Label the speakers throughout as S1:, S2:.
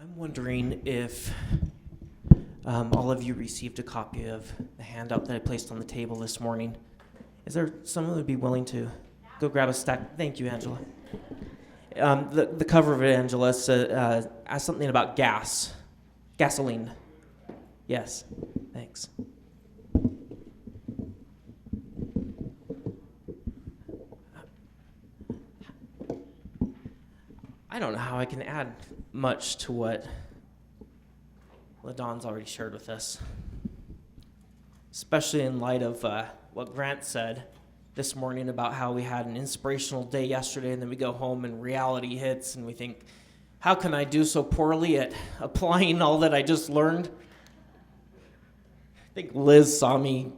S1: I'm wondering if all of you received a copy of the handout that I placed on the table this morning. Is there someone who would be willing to go grab a stack? Thank you, Angela. The cover of it, Angela, asks something about gasoline. Yes, thanks. I don't know how I can add much to what LaDon's already shared with us, especially in light of what Grant said this morning about how we had an inspirational day yesterday, and then we go home and reality hits, and we think, how can I do so poorly at applying all that I just learned? I think Liz saw me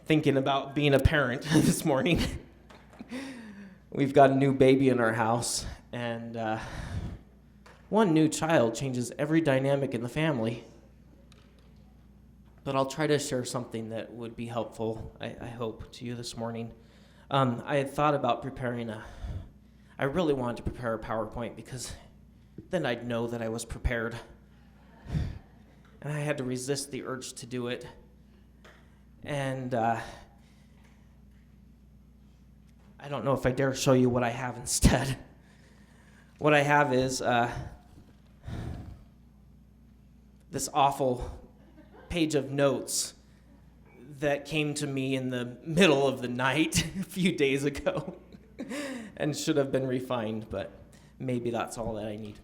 S1: thinking about being a parent this morning. We've got a new baby in our house, and one new child changes every dynamic in the family. But I'll try to share something that would be helpful, I hope, to you this morning. I had thought about I really wanted to prepare a PowerPoint because then I'd know that I was prepared. And I had to resist the urge to do it. And I don't know if I dare show you what I have instead. What I have is this awful page of notes that came to me in the middle of the night a few days ago and should have been refined, but maybe that's all that I need.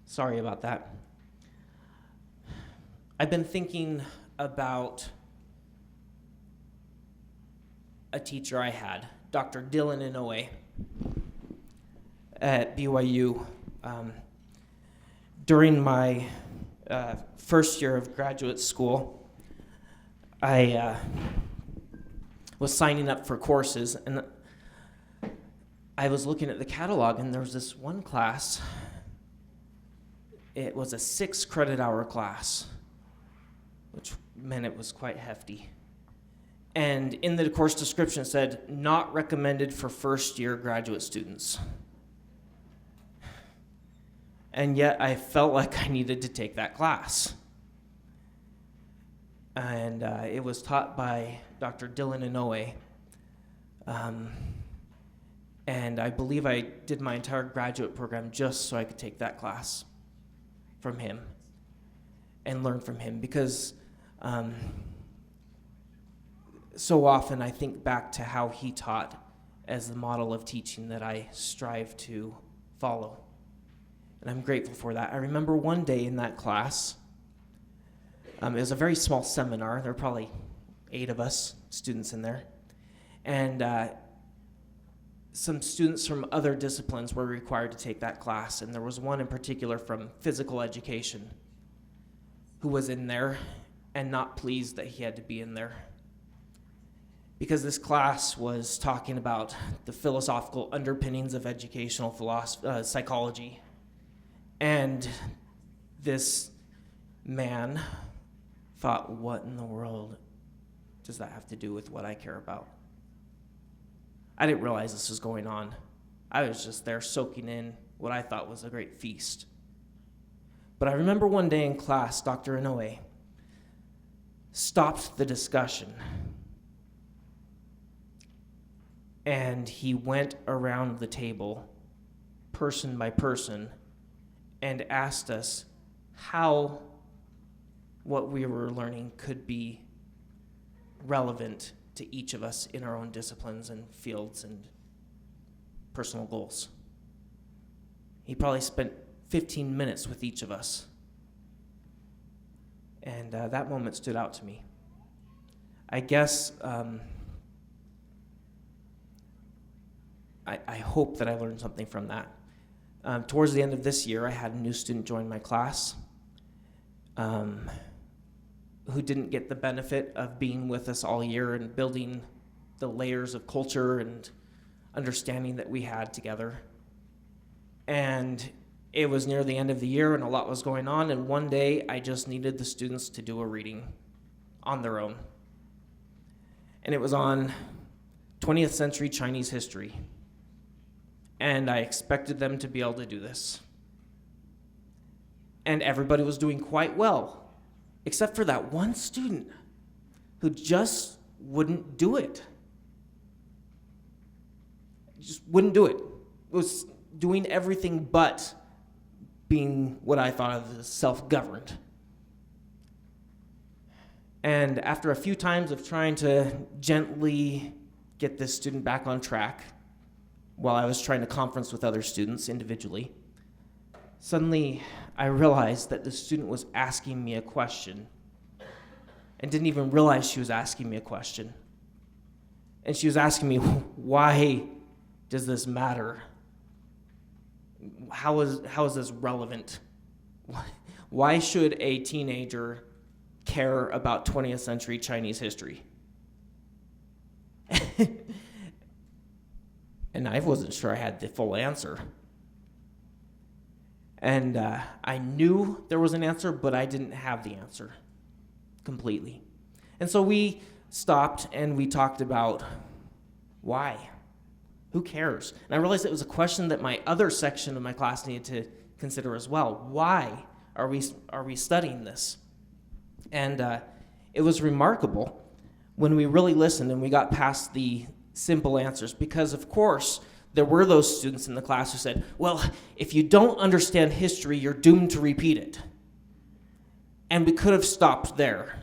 S1: Sorry about that. I've been thinking about a teacher I had, Dr. Dylan Inouye, at BYU. During my first year of graduate school, I was signing up for courses, and I was looking at the catalog, and there was this one class. It was a 6-credit-hour class, which meant it was quite hefty. And in the course description it said, not recommended for first-year graduate students. And yet I felt like I needed to take that class. And it was taught by Dr. Dylan Inouye. And I believe I did my entire graduate program just so I could take that class from him and learn from him. Because so often I think back to how he taught as the model of teaching that I strive to follow. And I'm grateful for that. I remember one day in that class, it was a very small seminar. There were probably 8 of us, students in there. And some students from other disciplines were required to take that class. And there was one in particular from physical education who was in there and not pleased that he had to be in there. Because this class was talking about the philosophical underpinnings of educational psychology. And this man thought, what in the world does that have to do with what I care about? I didn't realize this was going on. I was just there soaking in what I thought was a great feast. But I remember one day in class, Dr. Inouye stopped the discussion. And he went around the table, person by person, and asked us how what we were learning could be relevant to each of us in our own disciplines and fields and personal goals. He probably spent 15 minutes with each of us. And that moment stood out to me. I guess I hope that I learned something from that. Towards the end of this year, I had a new student join my class who didn't get the benefit of being with us all year and building the layers of culture and understanding that we had together. And it was near the end of the year and a lot was going on, and one day I just needed the students to do a reading on their own. And it was on 20th century Chinese history. and I expected them to be able to do this. And everybody was doing quite well, except for that one student who just wouldn't do it. Just wouldn't do it. Was doing everything but being what I thought of as self-governed. And after a few times of trying to gently get this student back on track, while I was trying to conference with other students individually, suddenly I realized that the student was asking me a question and didn't even realize she was asking me a question. And she was asking me, why does this matter? How is this relevant? Why should a teenager care about 20th century Chinese history? And I wasn't sure I had the full answer. And I knew there was an answer, but I didn't have the answer completely. And so we stopped and we talked about why. Who cares? And I realized it was a question that my other section of my class needed to consider as well. Why are we studying this? And it was remarkable when we really listened and we got past the simple answers, because of course there were those students in the class who said, well, if you don't understand history, you're doomed to repeat it. And we could have stopped there.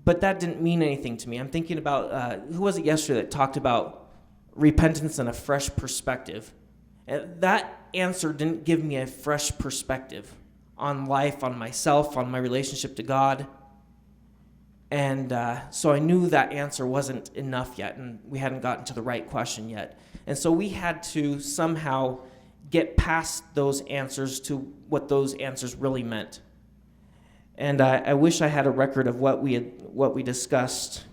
S1: But that didn't mean anything to me. I'm thinking about, who was it yesterday that talked about repentance and a fresh perspective? And that answer didn't give me a fresh perspective on life, on myself, on my relationship to God. And so I knew that answer wasn't enough yet, and we hadn't gotten to the right question yet. And so we had to somehow get past those answers to what those answers really meant. And I wish I had a record of what we discussed.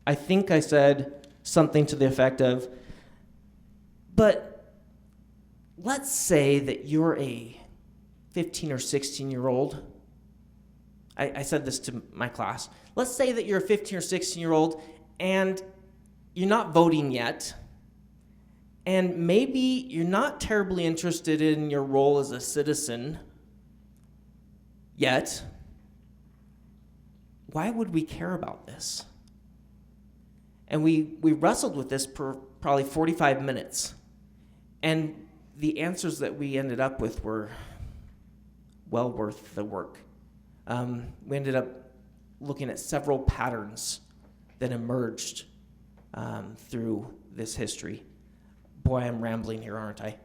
S1: I think I said something to the effect of, but let's say that you're a 15 or 16-year-old. I said this to my class. Let's say that you're a 15 or 16-year-old and you're not voting yet, and maybe you're not terribly interested in your role as a citizen yet. Why would we care about this? And we wrestled with this for probably 45 minutes. And the answers that we ended up with were well worth the work. We ended up looking at several patterns that emerged through this history. Boy, I'm rambling here, aren't I?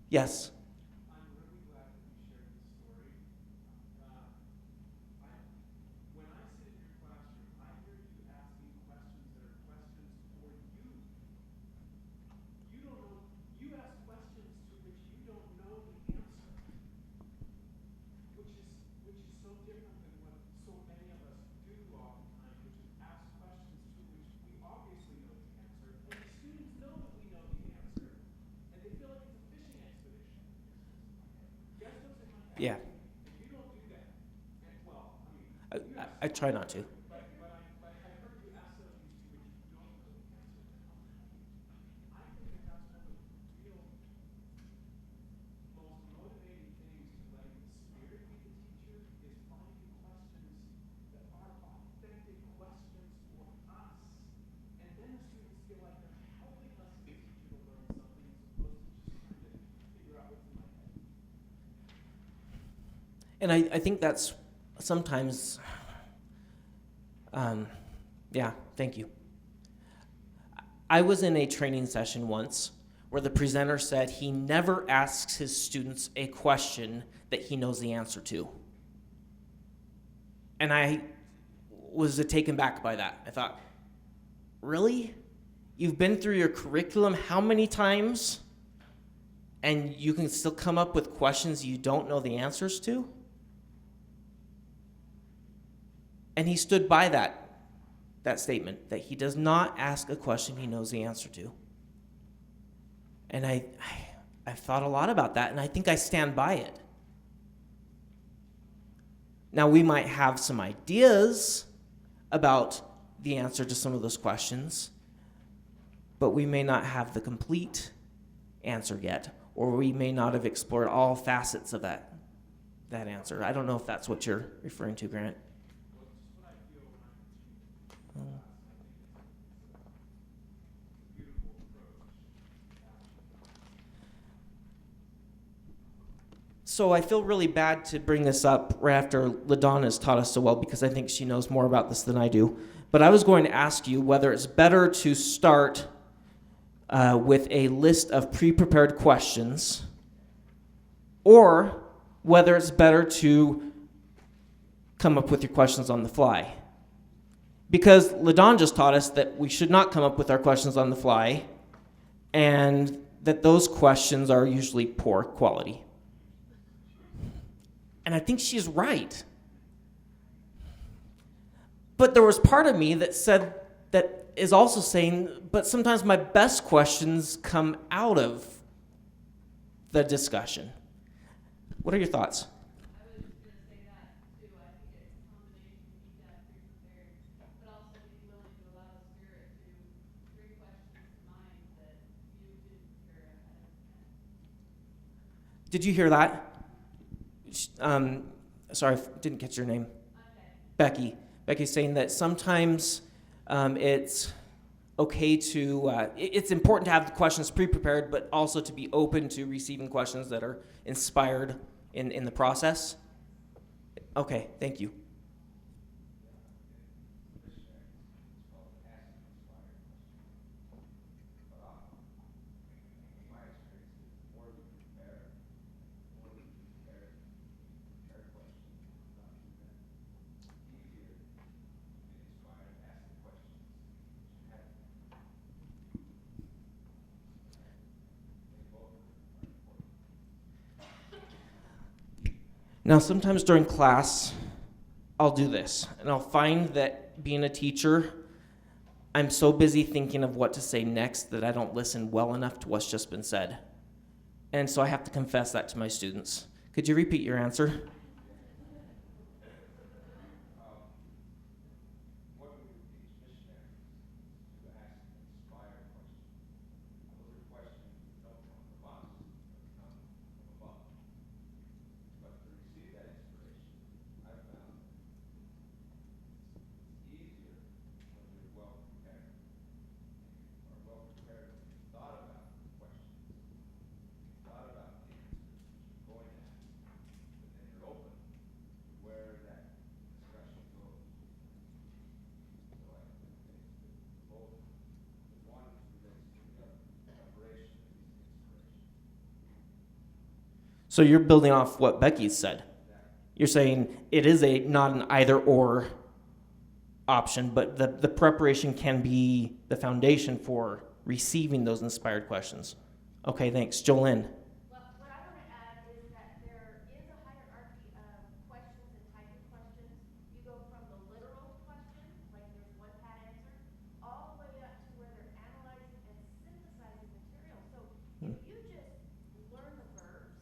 S1: Yes?
S2: I'm really glad that you shared this story. When I sit in your classroom, I hear you asking questions that are questions for you. You don't know. You ask questions to which you don't know the answer, which is so different than what so many of us do oftentimes, which is ask questions to which we obviously know the answer, and the students know that we know the answer, and they feel like it's a fishing expedition. Guess what's in my head?
S1: Yeah.
S2: If you don't do that, and well, I mean, you ask
S1: I try not to.
S2: but I heard you ask those to which you don't know the answer. I think that that's one of the real most motivating things to letting the Spirit be the teacher is finding questions that are authentic questions for us. And then the students feel like they're helping us as a teacher to learn something as opposed to just trying to figure out what's in my head.
S1: And I think that's sometimes, yeah, thank you. I was in a training session once where the presenter said he never asks his students a question that he knows the answer to. And I was taken back by that. I thought, really? You've been through your curriculum how many times? And you can still come up with questions you don't know the answers to? And he stood by that statement, that he does not ask a question he knows the answer to. And I've thought a lot about that, and I think I stand by it. Now, we might have some ideas about the answer to some of those questions, but we may not have the complete answer yet, or we may not have explored all facets of that answer. I don't know if that's what you're referring to, Grant. So I feel really bad to bring this up right after LaDonna's taught us so well, because I think she knows more about this than I do. But I was going to ask you whether it's better to start with a list of pre-prepared questions, or whether it's better to come up with your questions on the fly. Because LaDon just taught us that we should not come up with our questions on the fly, and that those questions are usually poor quality. And I think she's right. But there was part of me that said, that is also saying, but sometimes my best questions come out of the discussion. What are your thoughts?
S3: I was just going to say that too. I think it's a combination. You need that pre-prepared, but also be willing to allow the Spirit to bring questions to mind that you didn't prepare ahead of time.
S1: Did you hear that? Sorry, I didn't catch your name.
S3: Okay.
S1: Becky. Becky's saying that sometimes it's okay to, it's important to have the questions pre-prepared, but also to be open to receiving questions that are inspired in the process. Okay, thank you. Now, sometimes during class, I'll do this, and I'll find that being a teacher, I'm so busy thinking of what to say next that I don't listen well enough to what's just been said. And so I have to confess that to my students. Could you repeat your answer? So you're building off what Becky said. You're saying it is not an either-or option, but the preparation can be the foundation for receiving those inspired questions. Okay, thanks. Jolene.
S4: Well, what I want to add is that there is a hierarchy of questions and type of questions. You go from the literal question, like there's one pat answer, all the way up to where they're analyzing and synthesizing material. So if you just learn the verbs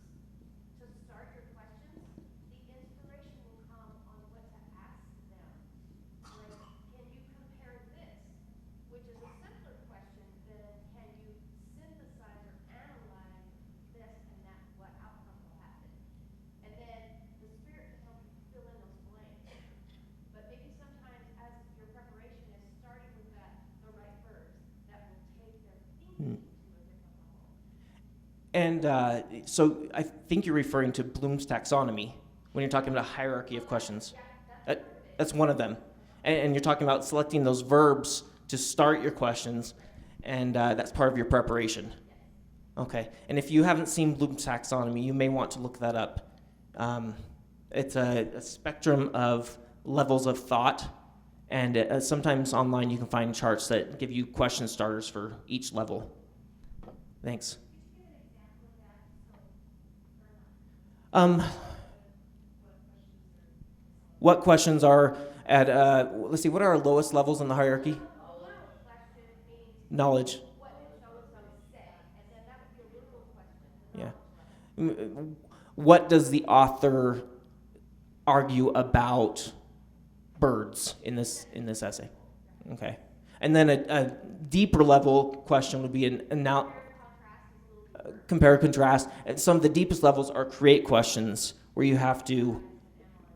S4: to start your questions, the inspiration will come on what to ask them. Like, can you compare this, which is a simpler question than can you synthesize or analyze this and that, what outcome will happen. And then the Spirit can help you fill in those blanks. But maybe sometimes as your preparation is starting with the right verbs, that will take their thinking to a different level.
S1: And so I think you're referring to Bloom's taxonomy when you're talking about a hierarchy of questions. That's one of them. And you're talking about selecting those verbs to start your questions, and that's part of your preparation. Okay. And if you haven't seen Bloom's taxonomy, you may want to look that up. It's a spectrum of levels of thought, and sometimes online you can find charts that give you question starters for each level. Thanks. What questions are at, let's see, what are our lowest levels in the hierarchy?
S4: A literal question means
S1: Knowledge.
S4: what did so-and-so say? And then that would be a literal question.
S1: Yeah. What does the author argue about birds in this essay? Okay. And then a deeper level question would be now compare, contrast. And some of the deepest levels are create questions where you have to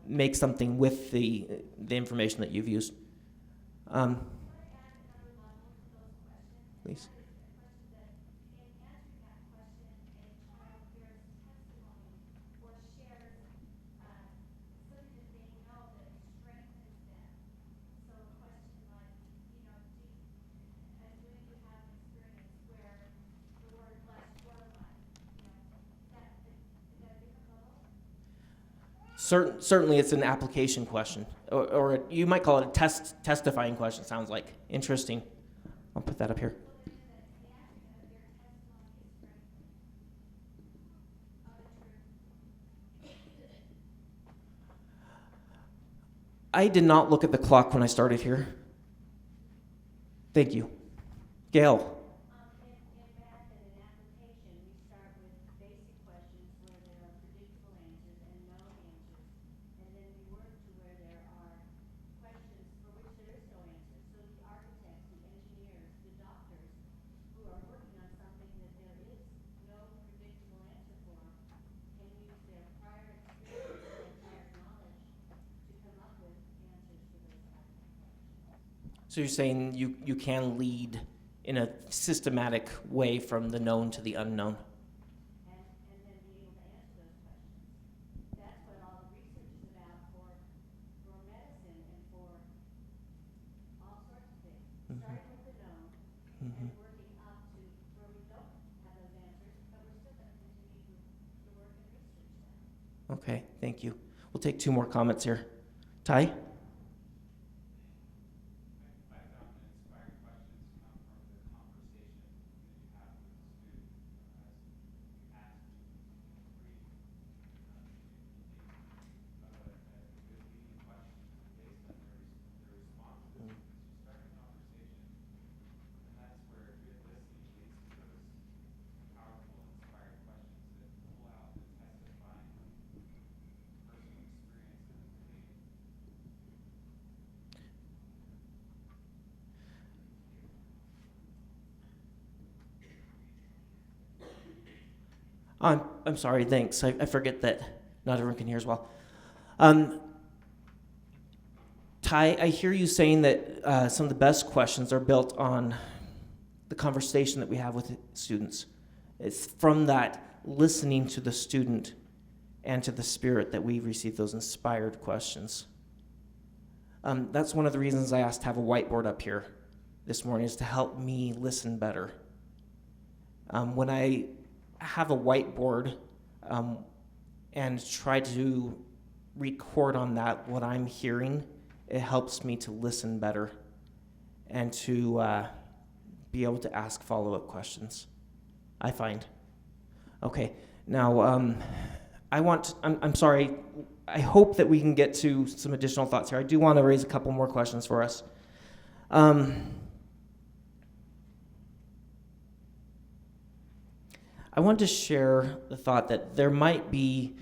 S1: make something with the information that you've used. Please. Certainly, it's an application question, or you might call it a testifying question. Sounds like interesting. I'll put that up here. I did not look at the clock when I started here. Thank you, Gail. So you're saying you can lead in a systematic way from the known to the unknown.
S4: And then be able to answer those questions. That's what all the research is about for medicine and for all sorts of things. Starting with the known and working up to where we don't have those answers, but we're still going to continue to work and research them.
S1: Okay, thank you. We'll take two more comments here. Ty? I'm sorry, thanks. I forget that not everyone can hear as well. Ty, I hear you saying that some of the best questions are built on the conversation that we have with students. It's from that listening to the student and to the spirit that we receive those inspired questions. That's one of the reasons I asked to have a whiteboard up here this morning, is to help me listen better. When I have a whiteboard and try to record on that what I'm hearing, it helps me to listen better and to be able to ask follow-up questions, I find. Okay, now I'm sorry, I hope that we can get to some additional thoughts here. I do want to raise a couple more questions for us. I want to share the thought that there might be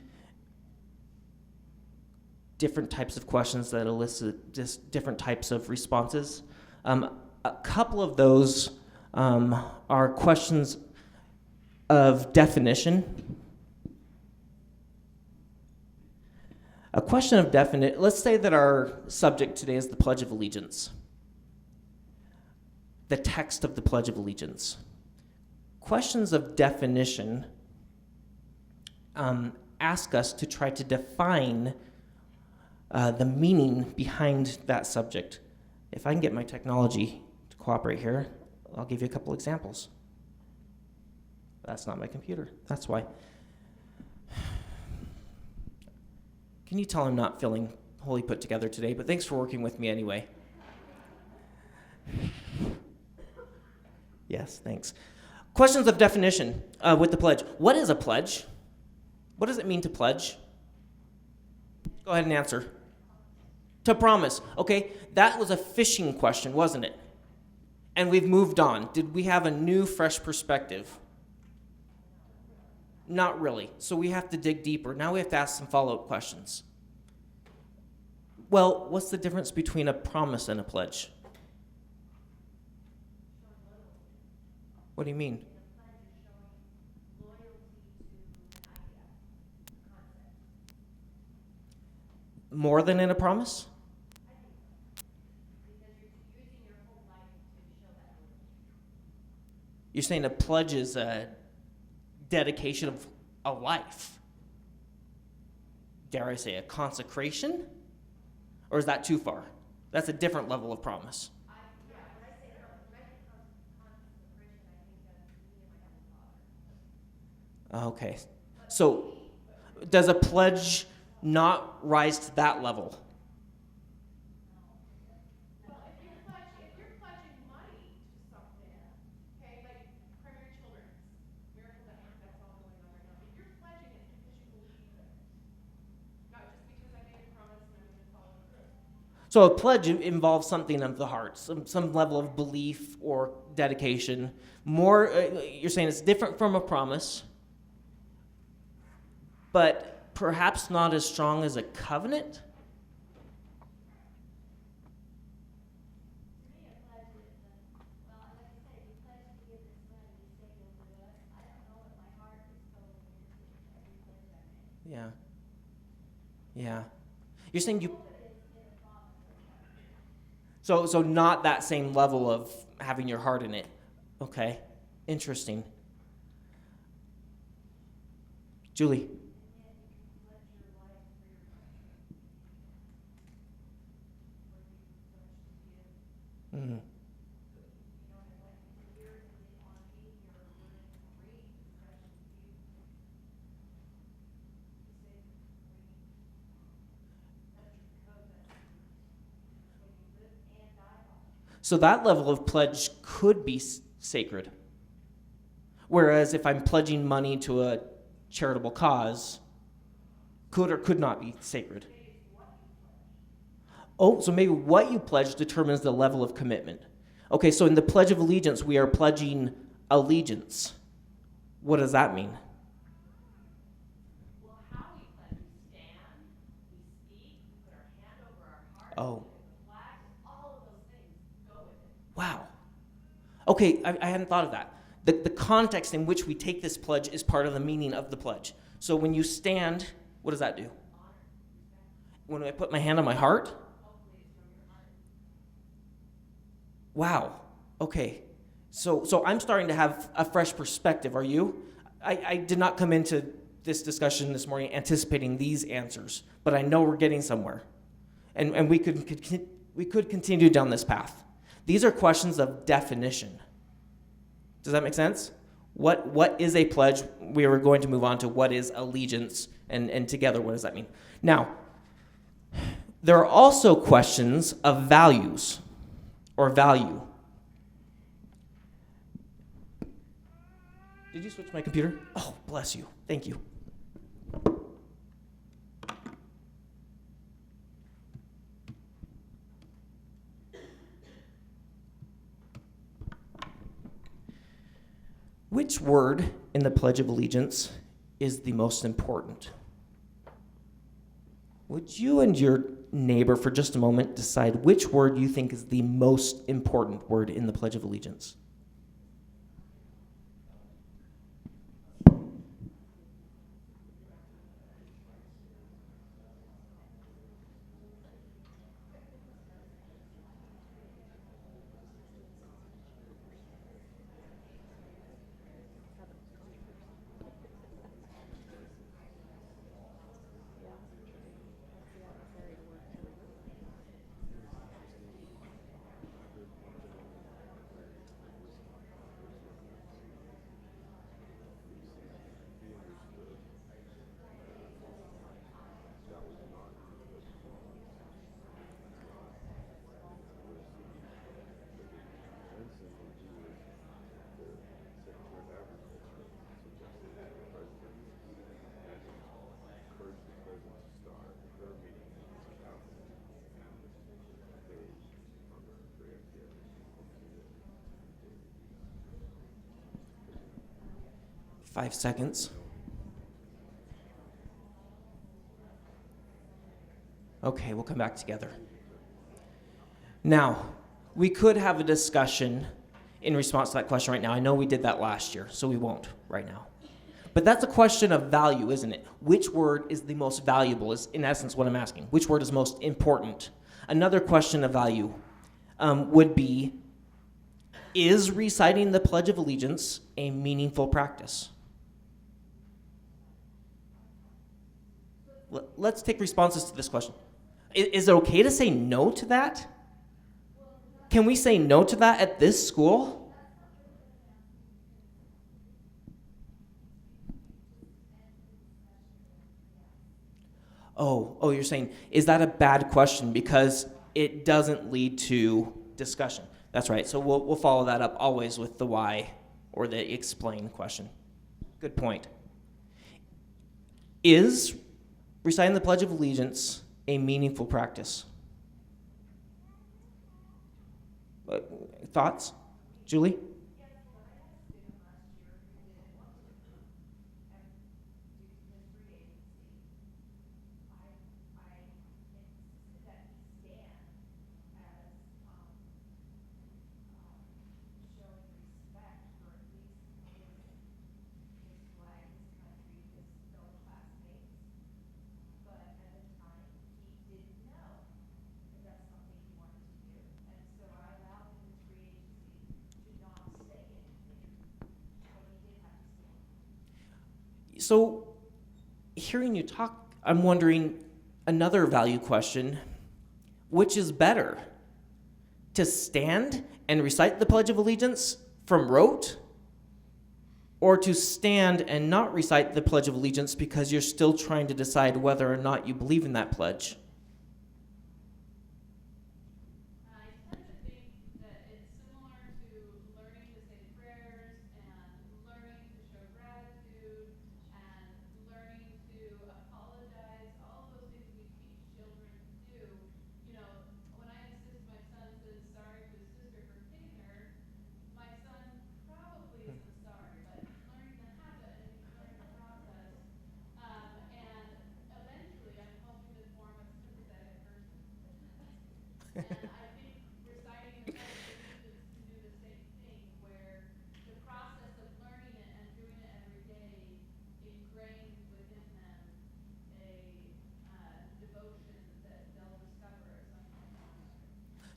S1: different types of questions that elicit just different types of responses. A couple of those are questions of definition. A question of definition, let's say that our subject today is the Pledge of Allegiance. The text of the Pledge of Allegiance. Questions of definition ask us to try to define the meaning behind that subject. If I can get my technology to cooperate here, I'll give you a couple examples. That's not my computer. That's why. Can you tell I'm not feeling wholly put together today? But thanks for working with me anyway. Yes, thanks. Questions of definition with the pledge. What is a pledge? What does it mean to pledge? Go ahead and answer. To promise. Okay, that was a fishing question, wasn't it? And we've moved on. Did we have a new, fresh perspective? Not really. So we have to dig deeper. Now we have to ask some follow-up questions. Well, what's the difference between a promise and a pledge? What do you mean?
S4: And a pledge is showing loyalty to an idea, a concept.
S1: More than in a promise?
S4: I think so. Because you're using your whole life to show that loyalty.
S1: You're saying a pledge is a dedication of a life. Dare I say a consecration? Or is that too far? That's a different level of promise.
S4: When I think consecration, I think of me and my Heavenly Father.
S1: Okay. So, does a pledge not rise to that level?
S3: Well, if you're pledging money to something, okay, like Primary Children's, Miracle that's all going on right now. If you're pledging it because you believe it, not just because I made a promise and I'm gonna follow through.
S1: So a pledge involves something of the heart, some level of belief or dedication. More, you're saying it's different from a promise, but perhaps not as strong as a covenant?
S4: To me, a pledge is, well, like I said, you pledge to give this money, you say you'll do it. I don't know if my heart is totally into every pledge I make.
S1: Yeah. Yeah. You're saying you...
S4: But it's in a promise or something.
S1: So not that same level of having your heart in it. Okay. Interesting. Julie.
S4: And yet you can pledge your life for your country. Or you pledge to give,
S1: Mm.
S4: and like years on 8 year, we're in 3 discussion, you say, that's your code, that's what you live and die by.
S1: So that level of pledge could be sacred. Whereas if I'm pledging money to a charitable cause, could or could not be sacred. Oh, so maybe what you pledge determines the level of commitment. Okay, so in the Pledge of Allegiance, we are pledging allegiance. What does that mean?
S5: Well, how we pledge, we stand, we speak, we put our hand over our heart,
S1: Oh,
S5: we put the flag, all of those things go with it.
S1: wow. Okay, I hadn't thought of that. The context in which we take this pledge is part of the meaning of the pledge. So when you stand, what does that do?
S5: Honor, respect,
S1: When I put my hand on my heart?
S5: hopefully it's from your heart.
S1: Wow. Okay. So I'm starting to have a fresh perspective. Are you? I did not come into this discussion this morning anticipating these answers, but I know we're getting somewhere. And we could continue down this path. These are questions of definition. Does that make sense? What is a pledge? We are going to move on to what is allegiance, and together, what does that mean? Now, there are also questions of values or value. Did you switch my computer? Oh, bless you. Thank you. Which word in the Pledge of Allegiance is the most important? Would you and your neighbor for just a moment decide which word you think is the most important word in the Pledge of Allegiance? Five seconds. Okay, we'll come back together. Now, we could have a discussion in response to that question right now. I know we did that last year, so we won't right now. But that's a question of value, isn't it? Which word is the most valuable is, in essence, what I'm asking. Which word is most important? Another question of value would be, is reciting the Pledge of Allegiance a meaningful practice? Let's take responses to this question. Is it okay to say no to that? Can we say no to that at this school? Oh, you're saying, is that a bad question because it doesn't lead to discussion? That's right. So we'll follow that up always with the why or the explain question. Good point. Is reciting the Pledge of Allegiance a meaningful practice? Thoughts? Julie? So, hearing you talk, I'm wondering another value question. Which is better? To stand and recite the Pledge of Allegiance from rote? Or to stand and not recite the Pledge of Allegiance because you're still trying to decide whether or not you believe in that pledge?
S3: I tend to think that it's similar to learning to say prayers and learning to show gratitude and learning to apologize. All of those things we teach children to do. You know, when I insist my son says sorry to his sister for hitting her, my son probably isn't sorry, but he's learning the habit and he's learning the process. And eventually I'm hoping to form a sympathetic person. And I think reciting the Pledge of Allegiance can do the same thing, where the process of learning it and doing it every day ingrains within them a devotion that they'll discover at some point.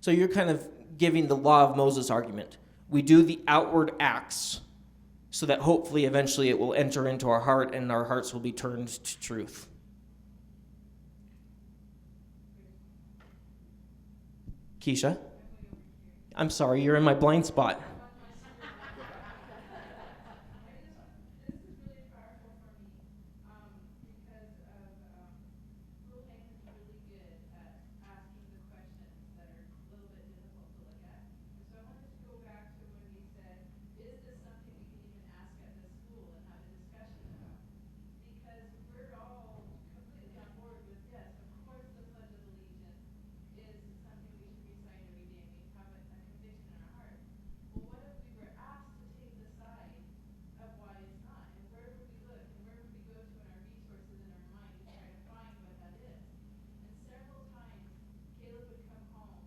S1: So you're kind of giving the law of Moses argument. We do the outward acts so that hopefully eventually it will enter into our heart and our hearts will be turned to truth. Keisha? I'm sorry, you're in my blind spot.
S3: This is really powerful for me because Will Hank is really good at asking the questions that are a little bit difficult to look at. And so I wanted to go back to when we said, is this something we can even ask at this school and have a discussion about? Because we're all completely on board with, yes, of course the Pledge of Allegiance is something we should recite every day and we have a conviction in our heart. Well, what if we were asked to take the side of why it's not? And where would we look? And where would we go to in our resources in our mind to try to find what that is? And several times, Caleb would come home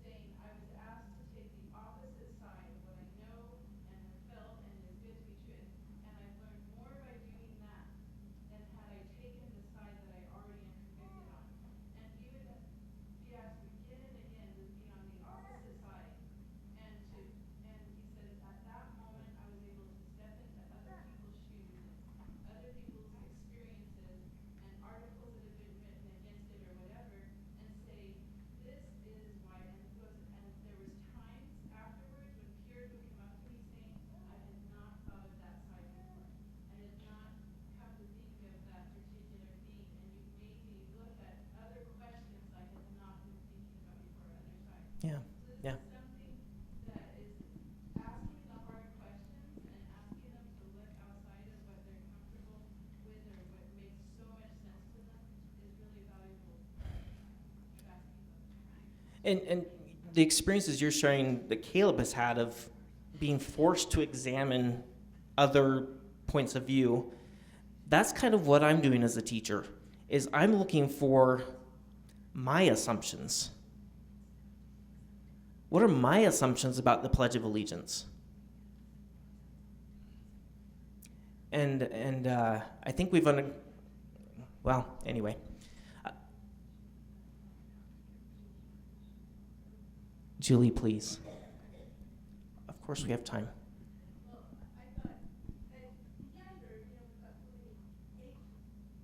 S3: saying, I was asked to take the opposite side of what I know and have felt and is good to be true. And I've learned more by doing that than had I taken the side that I already am convicted on. And he would be asked again and again to be on the opposite side. And he said, at that moment, I was able to step into other people's shoes and other people's experiences and articles that have been written against it or whatever, and say, this is why. And he goes, and there was times afterwards when peers would come up to me saying, I had not thought of that side before. I had not come to think of that particular theme, and you made me look at other questions I had not been thinking about before, other sides.
S1: Yeah,
S3: So this
S1: yeah.
S3: is something that is asking the hard questions and asking them to look outside of what they're comfortable with or what makes so much sense to them is really valuable of asking them.
S1: And the experiences you're sharing that Caleb has had of being forced to examine other points of view, that's kind of what I'm doing as a teacher, is I'm looking for my assumptions. What are my assumptions about the Pledge of Allegiance? and I think well, anyway. Julie, please. Of course we have time.
S4: Well, I thought, as younger, we've got so many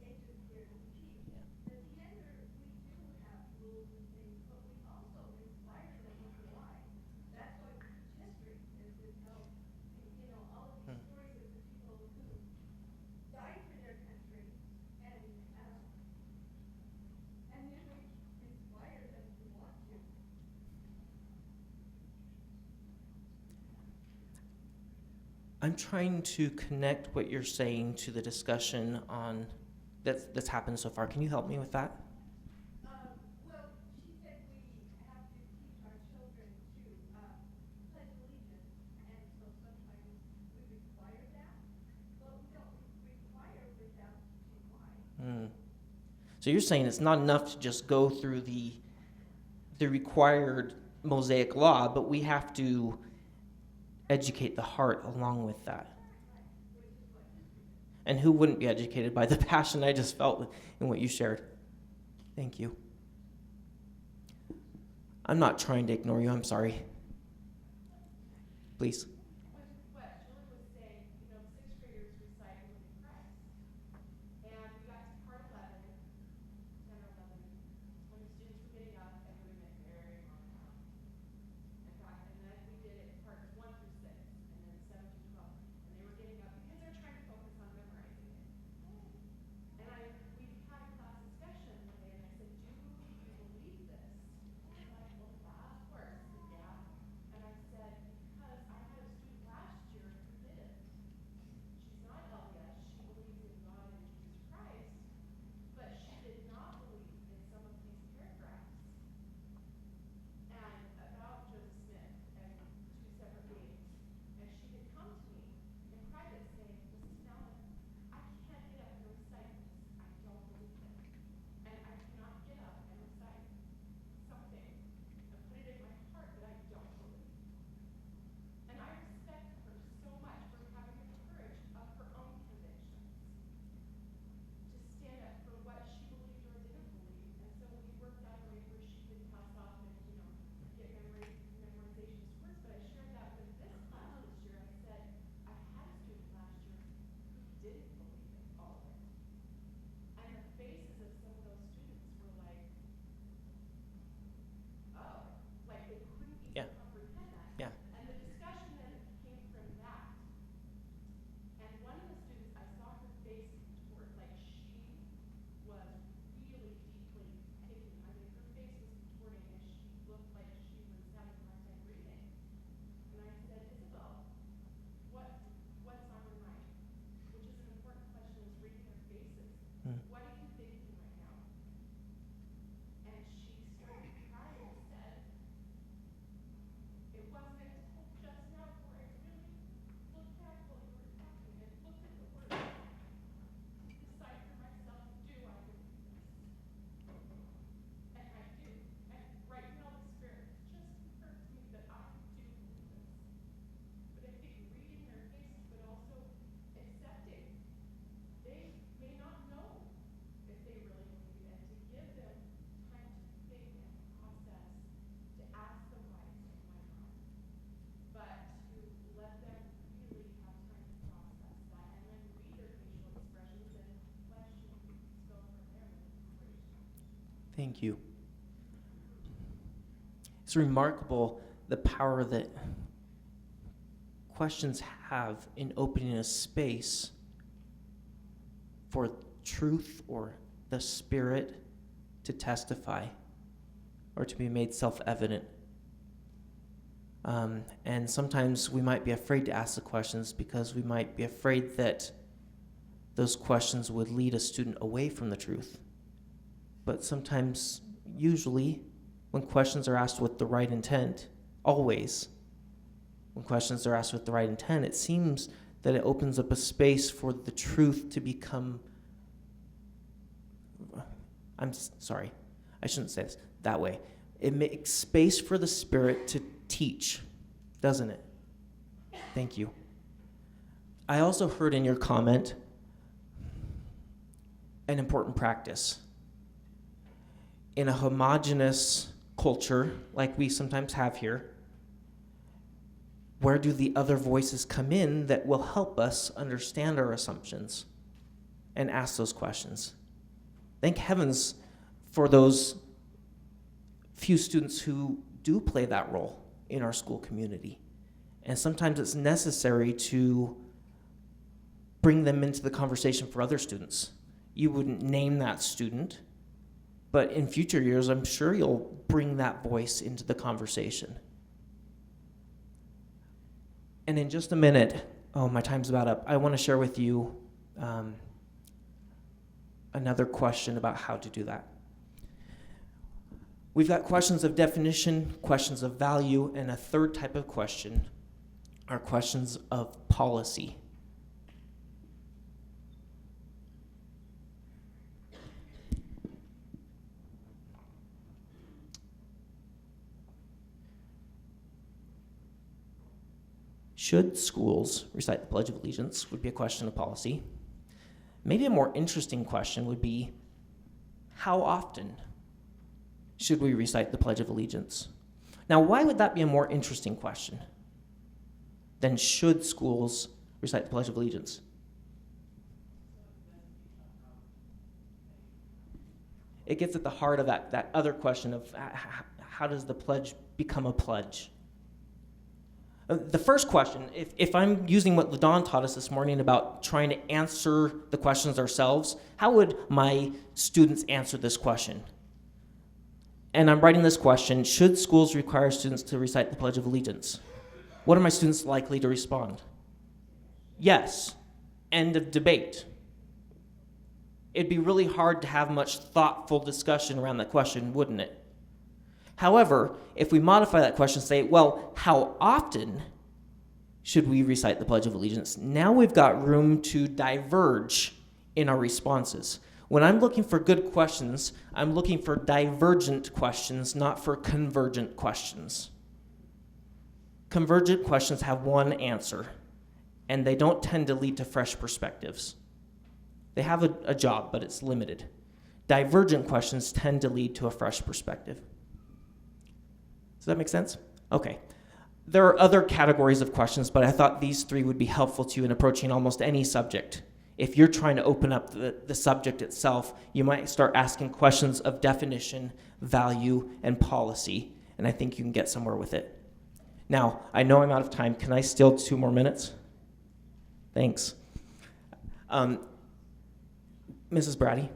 S4: ages here to teach. As younger, we do have rules and things, but we also inspire them with the life. That's why we teach history, is to tell, all of these stories of the people who died for their country, and then we inspire them to want to.
S1: I'm trying to connect what you're saying to the discussion on that's happened so far. Can you help me with that?
S4: Well, she said we have to teach our children to pledge allegiance, and so sometimes we require that, but we don't require without teaching why.
S1: So you're saying it's not enough to just go through the required Mosaic law, but we have to educate the heart along with that. And who wouldn't be educated by the passion I just felt in what you shared? Thank you. I'm not trying to ignore you. I'm sorry. Please.
S5: With what Julie was saying, sixth graders recite Living Christ. And we got to part 11, 10 or 11, when the students were getting up and doing it very long time. And then we did it parts 1 through 6, and then 7 through 12. And they were getting up because they're trying to focus on memorizing it. And we had a class discussion one day, and I said, do you believe this? And they're like, well, yeah, of course. I said, yeah. And I said, because I had a student last year who didn't. She's not LDS, she believes in God and Jesus Christ, but she did not believe in some of these paragraphs. And about Joseph Smith and 2 separate meetings. And she had come to me in private saying, Mrs. Nelman, I can't get up and recite this. I don't believe it. And I cannot get up and recite something and put it in my heart that I don't believe. And I respect her so much for having the courage of her own convictions to stand up for what she believed or didn't believe. And so we worked out a way where she could pass off and, get memorization scores. But I shared that with this class this year. I said, I had a student last year who didn't believe it, all of it. And the faces of some of those students were like, oh, like they couldn't even
S1: Yeah.
S5: comprehend that.
S1: Yeah.
S5: And the discussion then came from that. And one of the students, I saw her face contort, like she was really deeply taken. I mean, her face was contorting and she looked like she was having a hard time breathing. And I said, Isabel, what's on your mind? Which is an important question, is reading their faces. What are you thinking right now? And she started to cry and said, it wasn't until just now where I really looked at what you were talking and looked at the words to decide for myself, do I believe this? And I do. And right now the Spirit just confirmed to me that I do believe this. But I think reading their faces, but also accepting, they may not know if they really believe it, and to give them time to think and process, to ask the whys and why not. But to let them really have time to process that and then read their facial expressions and questions go from there with inspiration.
S1: Thank you. It's remarkable the power that questions have in opening a space for truth or the Spirit to testify or to be made self-evident. And sometimes we might be afraid to ask the questions because we might be afraid that those questions would lead a student away from the truth. But sometimes, usually, when questions are asked with the right intent, always, when questions are asked with the right intent, it seems that it opens up a space for the truth to become, sorry, I shouldn't say this that way. It makes space for the Spirit to teach, doesn't it? Thank you. I also heard in your comment an important practice. In a homogeneous culture like we sometimes have here, where do the other voices come in that will help us understand our assumptions and ask those questions? Thank heavens for those few students who do play that role in our school community. And sometimes it's necessary to bring them into the conversation for other students. You wouldn't name that student, but in future years, I'm sure you'll bring that voice into the conversation. And in just a minute, oh, my time's about up, I want to share with you another question about how to do that. We've got questions of definition, questions of value, and a third type of question are questions of policy. Should schools recite the Pledge of Allegiance would be a question of policy. Maybe a more interesting question would be, how often should we recite the Pledge of Allegiance? Now, why would that be a more interesting question than should schools recite the Pledge of Allegiance? It gets at the heart of that other question of how does the pledge become a pledge? The first question, if I'm using what LaDawn taught us this morning about trying to answer the questions ourselves, how would my students answer this question? And I'm writing this question, should schools require students to recite the Pledge of Allegiance? What are my students likely to respond? Yes. End of debate. It'd be really hard to have much thoughtful discussion around that question, wouldn't it? However, if we modify that question and say, well, how often should we recite the Pledge of Allegiance? Now we've got room to diverge in our responses. When I'm looking for good questions, I'm looking for divergent questions, not for convergent questions. Convergent questions have one answer, and they don't tend to lead to fresh perspectives. They have a job, but it's limited. Divergent questions tend to lead to a fresh perspective. Does that make sense? Okay. There are other categories of questions, but I thought these three would be helpful to you in approaching almost any subject. If you're trying to open up the subject itself, you might start asking questions of definition, value, and policy, and I think you can get somewhere with it. Now, I know I'm out of time. Can I steal 2 more minutes? Thanks. Mrs. Brady?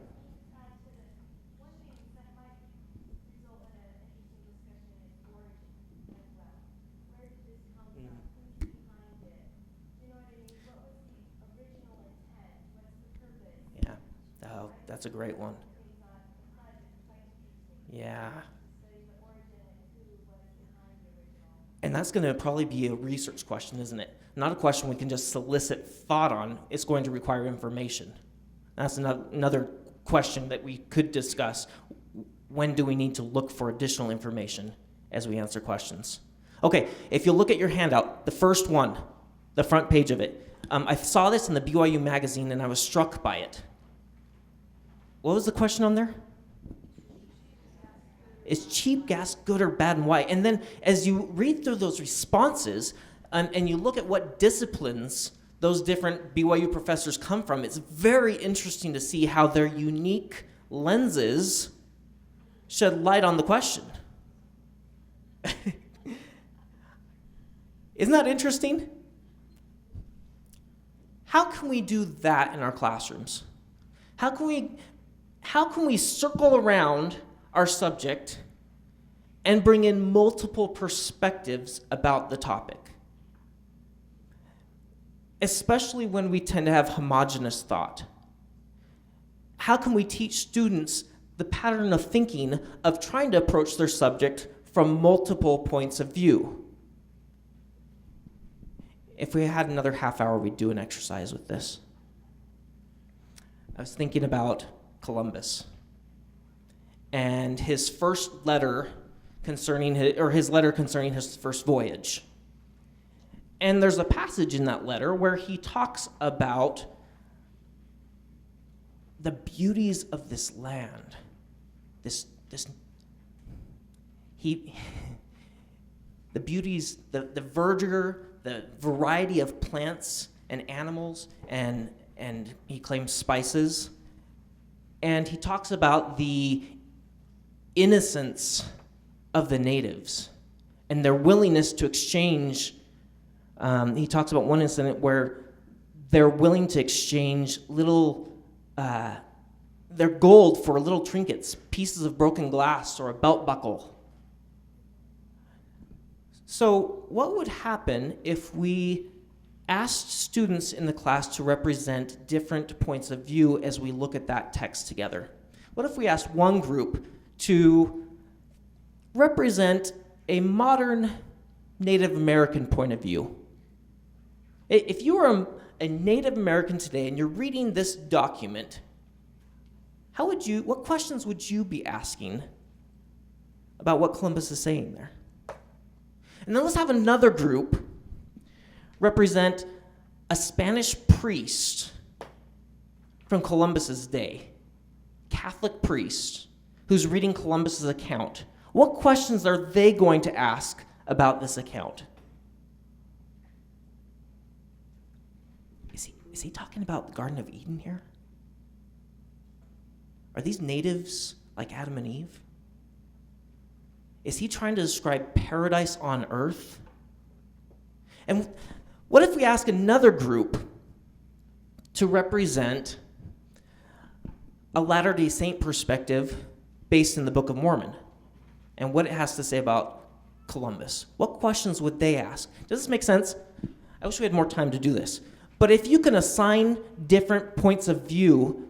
S1: Oh, that's a great one. Yeah. And that's going to probably be a research question, isn't it? Not a question we can just solicit thought on. It's going to require information. That's another question that we could discuss. When do we need to look for additional information as we answer questions? Okay, if you look at your handout, the first one, the front page of it, I saw this in the BYU magazine and I was struck by it. What was the question on there? Is cheap gas good or bad and why? And then as you read through those responses and you look at what disciplines those different BYU professors come from, it's very interesting to see how their unique lenses shed light on the question. Isn't that interesting? How can we do that in our classrooms? How can we circle around our subject and bring in multiple perspectives about the topic? Especially when we tend to have homogeneous thought. How can we teach students the pattern of thinking of trying to approach their subject from multiple points of view? If we had another half hour, we'd do an exercise with this. I was thinking about Columbus and his first letter concerning his first voyage. And there's a passage in that letter where he talks about the beauties of this land. The beauties, the verdure, the variety of plants and animals, and he claims spices. And he talks about the innocence of the natives and their willingness to exchange. He talks about one incident where they're willing to exchange their gold for little trinkets, pieces of broken glass, or a belt buckle. So what would happen if we asked students in the class to represent different points of view as we look at that text together? What if we asked one group to represent a modern Native American point of view? If you were a Native American today and you're reading this document, what questions would you be asking about what Columbus is saying there? And then let's have another group represent a Spanish priest from Columbus's day, Catholic priest, who's reading Columbus's account. What questions are they going to ask about this account? Is he talking about the Garden of Eden here? Are these natives like Adam and Eve? Is he trying to describe paradise on earth? And what if we ask another group to represent a Latter-day Saint perspective based in the Book of Mormon and what it has to say about Columbus? What questions would they ask? Does this make sense? I wish we had more time to do this. But if you can assign different points of view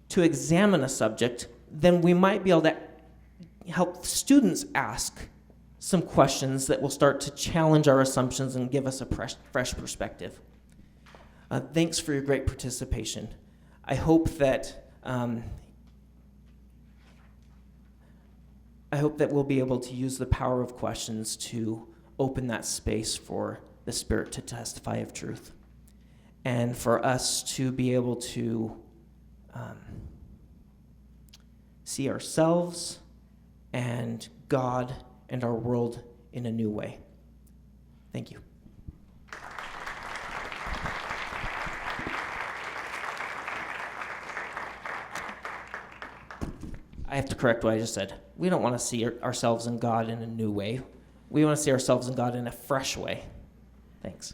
S1: to examine a subject, then we might be able to help students ask some questions that will start to challenge our assumptions and give us a fresh perspective. Thanks for your great participation. I hope that we'll be able to use the power of questions to open that space for the Spirit to testify of truth, and for us to be able to see ourselves and God and our world in a new way. Thank you. I have to correct what I just said. We don't want to see ourselves and God in a new way. We want to see ourselves and God in a fresh way. Thanks.